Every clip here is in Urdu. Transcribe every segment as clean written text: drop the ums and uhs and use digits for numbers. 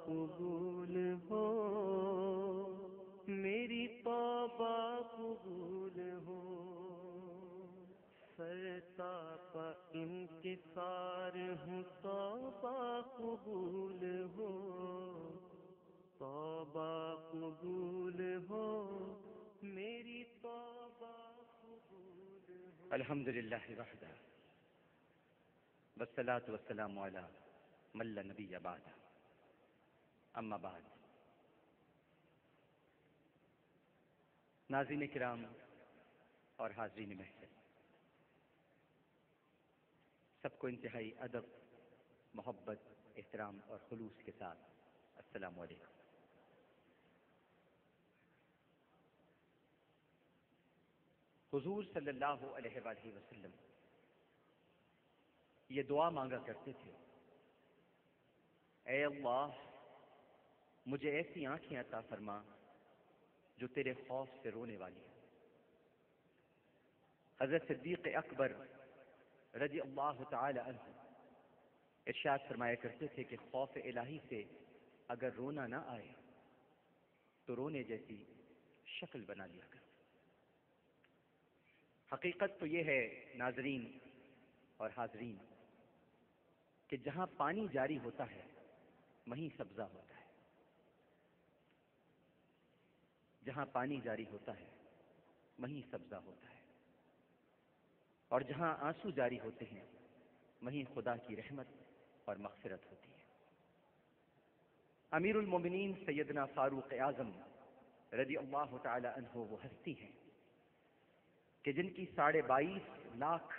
قبول ہو، میری توبہ قبول ہو، سرتاپ انکسار ہوں، توبہ قبول ہو، توبہ قبول ہو، میری توبہ قبول ہو۔ الحمد للہ وحدہ والصلاة والسلام علی من لا نبی بعدہ، اما بعد۔ ناظرین کرام اور حاضرین محفل، سب کو انتہائی ادب، محبت، احترام اور خلوص کے ساتھ السلام علیکم۔ حضور صلی اللہ علیہ وآلہ وسلم یہ دعا مانگا کرتے تھے، اے اللہ مجھے ایسی آنکھیں عطا فرما جو تیرے خوف سے رونے والی ہیں۔ حضرت صدیق اکبر رضی اللہ تعالی عنہ ارشاد فرمایا کرتے تھے کہ خوف الہی سے اگر رونا نہ آئے تو رونے جیسی شکل بنا لیا کر۔ حقیقت تو یہ ہے ناظرین اور حاضرین کہ جہاں پانی جاری ہوتا ہے وہیں سبزہ ہوتا ہے، جہاں پانی جاری ہوتا ہے وہیں سبزہ ہوتا ہے، اور جہاں آنسو جاری ہوتے ہیں وہیں خدا کی رحمت اور مغفرت ہوتی ہے۔ امیر المومنین سیدنا فاروق اعظم رضی اللہ تعالی عنہ وہ ہستی ہیں کہ جن کی 22.5 لاکھ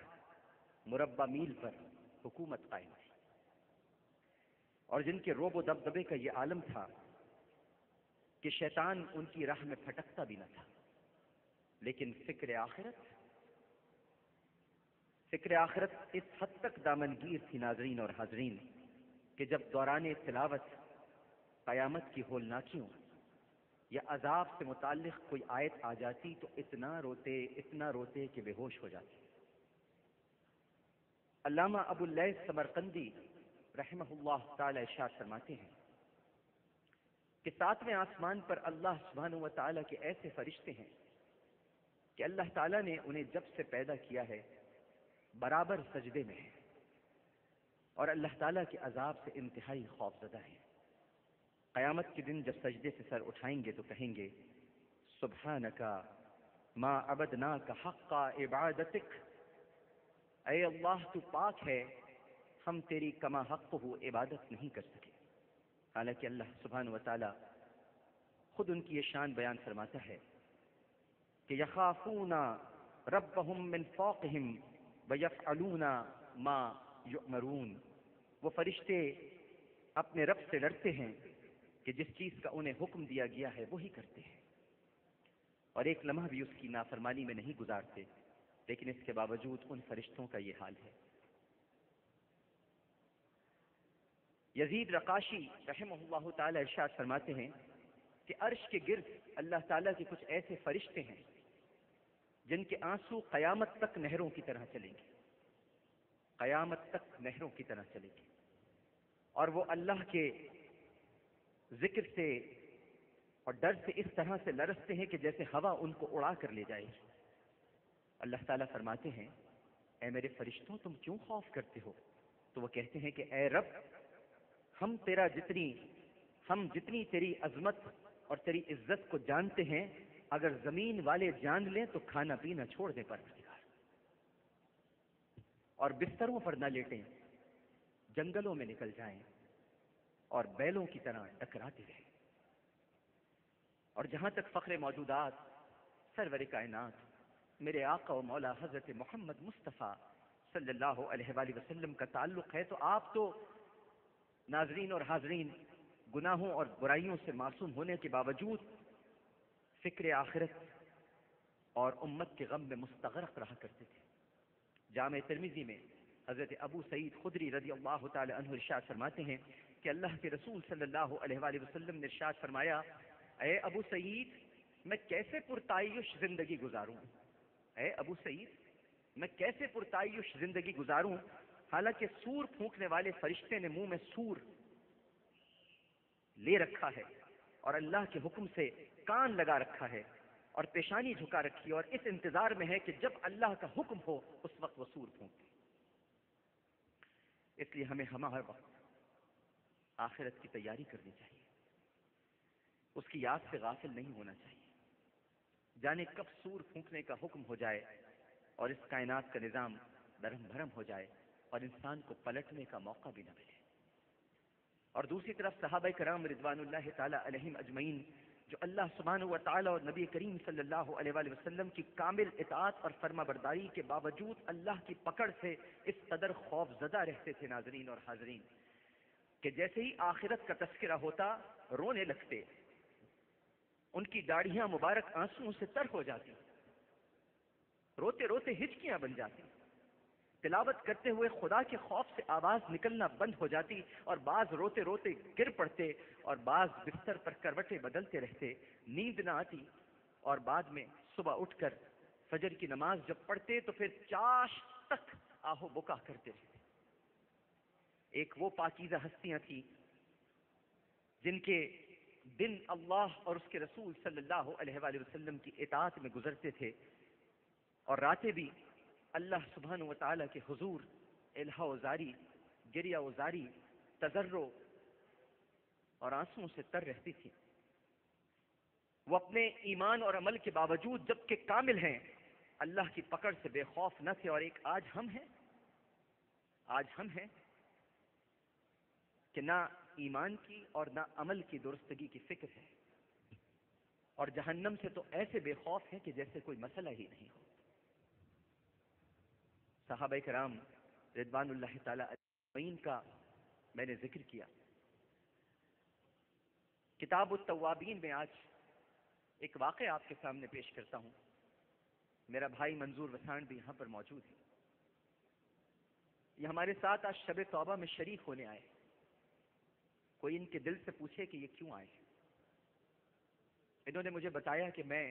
مربع میل پر حکومت قائم تھی، اور جن کے روب و دبدبے کا یہ عالم تھا کہ شیطان ان کی راہ میں پھٹکتا بھی نہ تھا، لیکن فکر آخرت اس حد تک دامنگیر تھی ناظرین اور حاضرین کہ جب دوران تلاوت قیامت کی ہولناکیوں یا عذاب سے متعلق کوئی آیت آ جاتی تو اتنا روتے کہ بے ہوش ہو جاتے۔ علامہ ابو اللیث سمرقندی رحمہ اللہ تعالی ارشاد فرماتے ہیں کہ 7ویں آسمان پر اللہ سبحانہ و تعالیٰ کے ایسے فرشتے ہیں کہ اللہ تعالیٰ نے انہیں جب سے پیدا کیا ہے برابر سجدے میں ہیں، اور اللہ تعالیٰ کے عذاب سے انتہائی خوف زدہ ہیں۔ قیامت کے دن جب سجدے سے سر اٹھائیں گے تو کہیں گے سبحانک ما عبدناک حق عبادتک، اے اللہ تو پاک ہے، ہم تیری کما حق ہو عبادت نہیں کر سکے۔ حالانکہ اللہ سبحانہ و تعالی خود ان کی یہ شان بیان فرماتا ہے کہ یخافون ربهم من فوقهم ویفعلون ما یؤمرون، وہ فرشتے اپنے رب سے ڈرتے ہیں کہ جس چیز کا انہیں حکم دیا گیا ہے وہی کرتے ہیں، اور ایک لمحہ بھی اس کی نافرمانی میں نہیں گزارتے، لیکن اس کے باوجود ان فرشتوں کا یہ حال ہے۔ یزید رقاشی رحمہ اللہ تعالی ارشاد فرماتے ہیں کہ عرش کے گرد اللہ تعالیٰ کے کچھ ایسے فرشتے ہیں جن کے آنسو قیامت تک نہروں کی طرح چلیں گے، قیامت تک نہروں کی طرح چلیں گے، اور وہ اللہ کے ذکر سے اور ڈر سے اس طرح سے لرزتے ہیں کہ جیسے ہوا ان کو اڑا کر لے جائے گی۔ اللہ تعالیٰ فرماتے ہیں اے میرے فرشتوں تم کیوں خوف کرتے ہو؟ تو وہ کہتے ہیں کہ اے رب ہم جتنی تیری عظمت اور تیری عزت کو جانتے ہیں، اگر زمین والے جان لیں تو کھانا پینا چھوڑ دیں پروردگار، اور بستروں پر نہ لیٹیں، جنگلوں میں نکل جائیں اور بیلوں کی طرح ٹکراتے رہیں۔ اور جہاں تک فخر موجودات سرور کائنات میرے آقا و مولا حضرت محمد مصطفیٰ صلی اللہ علیہ وآلہ وسلم کا تعلق ہے تو آپ تو ناظرین اور حاضرین گناہوں اور برائیوں سے معصوم ہونے کے باوجود فکر آخرت اور امت کے غم میں مستغرق رہا کرتے تھے۔ جامع ترمذی میں حضرت ابو سعید خدری رضی اللہ تعالی عنہ ارشاد فرماتے ہیں کہ اللہ کے رسول صلی اللہ علیہ وآلہ وسلم نے ارشاد فرمایا اے ابو سعید میں کیسے پرتعیش زندگی گزاروں، اے ابو سعید میں کیسے پرتعیش زندگی گزاروں، حالانکہ سور پھونکنے والے فرشتے نے منہ میں سور لے رکھا ہے اور اللہ کے حکم سے کان لگا رکھا ہے اور پیشانی جھکا رکھی ہے، اور اس انتظار میں ہے کہ جب اللہ کا حکم ہو اس وقت وہ سور پھونکے۔ اس لیے ہمیں ہر وقت آخرت کی تیاری کرنی چاہیے، اس کی یاد سے غافل نہیں ہونا چاہیے۔ جانے کب سور پھونکنے کا حکم ہو جائے اور اس کائنات کا نظام درہم بھرم ہو جائے اور انسان کو پلٹنے کا موقع بھی نہ ملے۔ اور دوسری طرف صحابہ کرام رضوان اللہ تعالی علیہم اجمعین، جو اللہ سبحانہ و تعالی اور نبی کریم صلی اللہ علیہ وآلہ وسلم کی کامل اطاعت اور فرما برداری کے باوجود اللہ کی پکڑ سے اس قدر خوف زدہ رہتے تھے ناظرین اور حاضرین، کہ جیسے ہی آخرت کا تذکرہ ہوتا رونے لگتے، ان کی داڑھیاں مبارک آنسوؤں سے تر ہو جاتی، روتے روتے ہچکیاں بن جاتی، تلاوت کرتے ہوئے خدا کے خوف سے آواز نکلنا بند ہو جاتی، اور بعض روتے روتے گر پڑتے اور بعض بستر پر کروٹیں بدلتے رہتے، نیند نہ آتی، اور بعد میں صبح اٹھ کر فجر کی نماز جب پڑھتے تو پھر چاش تک آہو بکا کرتے رہتے۔ ایک وہ پاکیزہ ہستیاں تھیں جن کے دن اللہ اور اس کے رسول صلی اللہ علیہ وآلہ وسلم کی اطاعت میں گزرتے تھے، اور راتیں بھی اللہ سبحانہ و تعالیٰ کے حضور الہا وزاری، گریہ وزاری، تضرع اور آنسوؤں سے تر رہتی تھی۔ وہ اپنے ایمان اور عمل کے باوجود جبکہ کامل ہیں، اللہ کی پکڑ سے بے خوف نہ تھے، اور ایک آج ہم ہیں کہ نہ ایمان کی اور نہ عمل کی درستگی کی فکر ہے، اور جہنم سے تو ایسے بے خوف ہیں کہ جیسے کوئی مسئلہ ہی نہیں ہو۔ صحابہ کرام رضوان اللہ تعالی اجمعین کا میں نے ذکر کیا۔ کتاب التوابین میں آج ایک واقعہ آپ کے سامنے پیش کرتا ہوں۔ میرا بھائی منظور وسان بھی یہاں پر موجود ہے، یہ ہمارے ساتھ آج شب توبہ میں شریک ہونے آئے۔ کوئی ان کے دل سے پوچھے کہ یہ کیوں آئے؟ انہوں نے مجھے بتایا کہ میں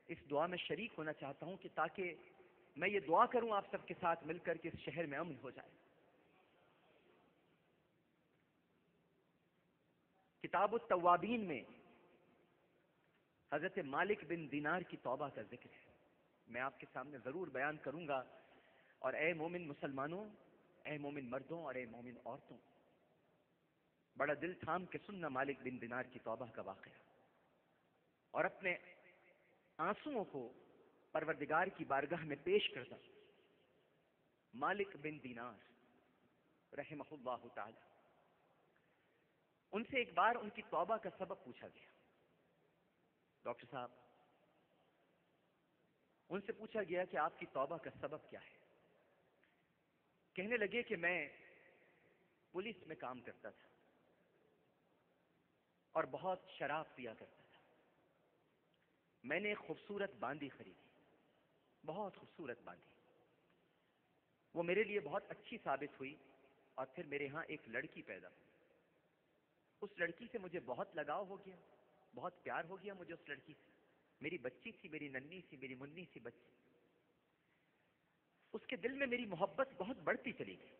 اس دعا میں شریک ہونا چاہتا ہوں کہ تاکہ میں یہ دعا کروں آپ سب کے ساتھ مل کر کے اس شہر میں امن ہو جائے۔ کتاب التوابین میں حضرت مالک بن دینار کی توبہ کا ذکر ہے، میں آپ کے سامنے ضرور بیان کروں گا۔ اور اے مومن مسلمانوں، اے مومن مردوں اور اے مومن عورتوں، بڑا دل تھام کے سننا مالک بن دینار کی توبہ کا واقعہ، اور اپنے آنسوؤں کو پروردگار کی بارگاہ میں پیش کرتا۔ مالک بن دینار رحمہ اللہ تعالی، ان سے ایک بار ان کی توبہ کا سبب پوچھا گیا۔ ڈاکٹر صاحب، ان سے پوچھا گیا کہ آپ کی توبہ کا سبب کیا ہے؟ کہنے لگے کہ میں پولیس میں کام کرتا تھا اور بہت شراب پیا کرتا تھا۔ میں نے ایک خوبصورت باندی خریدی، بہت خوبصورت باندی، وہ میرے لیے بہت اچھی ثابت ہوئی، اور پھر میرے ہاں ایک لڑکی پیدا ہوئی۔ اس لڑکی سے مجھے بہت لگاؤ ہو گیا، بہت پیار ہو گیا مجھے اس لڑکی سے۔ میری بچی تھی، میری ننھی سی، میری منی سی بچی۔ اس کے دل میں میری محبت بہت بڑھتی چلی گئی،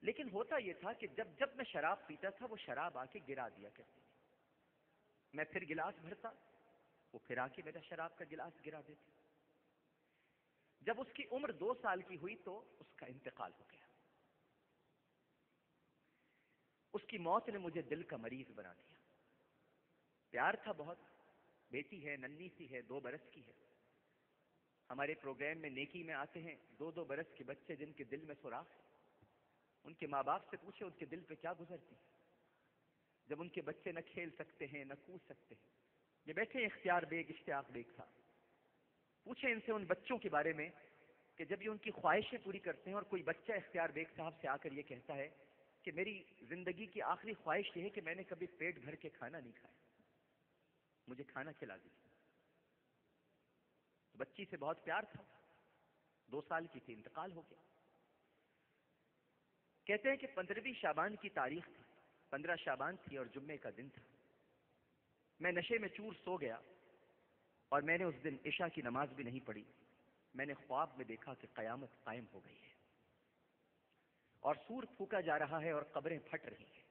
لیکن ہوتا یہ تھا کہ جب میں شراب پیتا تھا وہ شراب آ کے گرا دیا کرتی تھی۔ میں پھر گلاس بھرتا، وہ پھر آ کے میرا شراب کا گلاس گرا دیتی۔ جب اس کی عمر 2 سال کی ہوئی تو اس کا انتقال ہو گیا۔ اس کی موت نے مجھے دل کا مریض بنا دیا۔ پیار تھا بہت، بیٹی ہے، ننھی سی ہے، 2 برس کی ہے۔ ہمارے پروگرام میں نیکی میں آتے ہیں 2 برس کے بچے جن کے دل میں سوراخ ہے، ان کے ماں باپ سے پوچھے ان کے دل پہ کیا گزرتی ہے جب ان کے بچے نہ کھیل سکتے ہیں نہ کود سکتے ہیں۔ یہ بیٹھے اختیار بیگ، اشتیاق بیگ صاحب، پوچھیں ان سے ان بچوں کے بارے میں کہ جب یہ ان کی خواہشیں پوری کرتے ہیں، اور کوئی بچہ اختیار بیگ صاحب سے آ کر یہ کہتا ہے کہ میری زندگی کی آخری خواہش یہ ہے کہ میں نے کبھی پیٹ بھر کے کھانا نہیں کھایا، مجھے کھانا کھلا دیجیے۔ بچی سے بہت پیار تھا، 2 سال کی تھی، انتقال ہو گیا۔ کہتے ہیں کہ 15ویں شعبان کی تاریخ تھی، 15 شعبان تھی اور جمعے کا دن تھا۔ میں نشے میں چور سو گیا، اور میں نے اس دن عشاء کی نماز بھی نہیں پڑھی۔ میں نے خواب میں دیکھا کہ قیامت قائم ہو گئی ہے، اور سور پھونکا جا رہا ہے اور قبریں پھٹ رہی ہیں۔